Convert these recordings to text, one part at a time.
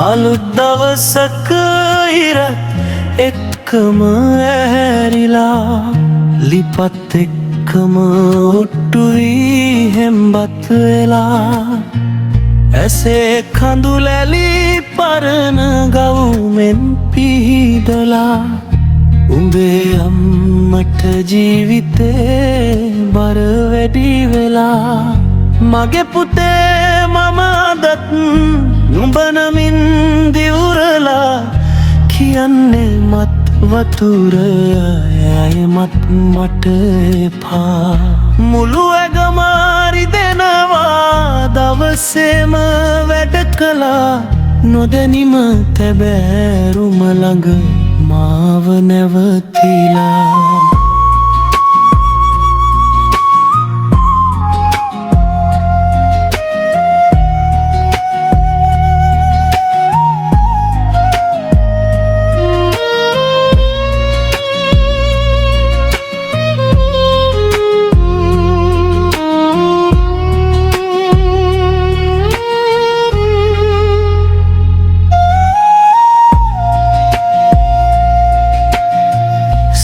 අලුත් දවසක ඉර එක්කම ඇහැරිලා ලිපත් එක්කම ඔට්ටු වී හෙම්බත් වෙලා ඇසේ කඳුලැලි පරණ ගවුමෙන් පිහිදලා උඹේ අම්මට ජීවිතේ බර වැඩි වෙලා මගේ පුතේ මම අදත් නුඹ නමින් දිවුරලා කියන්නේ මත් වතුර අයමත් මට එපා මුළු ඇගමාරි දෙනවා දවසේම වැඩ කළා නොදැනිම තැබෑරුම ළඟ මාව නැවතිලා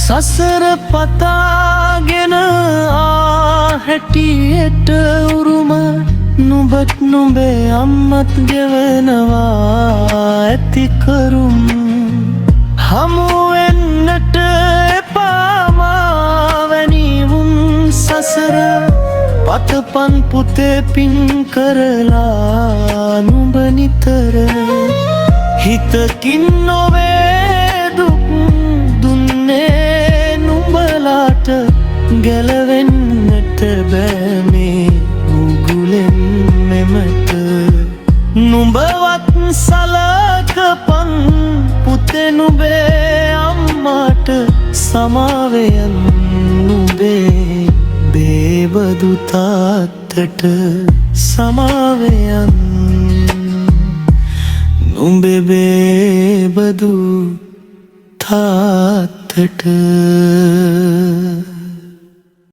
සසර පතාගෙන හැටියට උරුම නුඹත් නුඹේ අම්මත් ගෙවනවා ඇතිකරුම් හමුවෙන්නට එපා මාවැනි වුන් සසර පතපන් පුතේ පින් කරලා නුඹ නිතර හිතකින් නොවේ දුක් ගැලවෙන්නට බෑ මේ උගුලෙන් මෙමට නුඹවත් සලකපන් පුතේ නුඹේ අම්මාට සමාවෙයන් නුඹේ බේබදු තාත්තට සමාවෙයන් නුඹේ බේබදු තාත්තට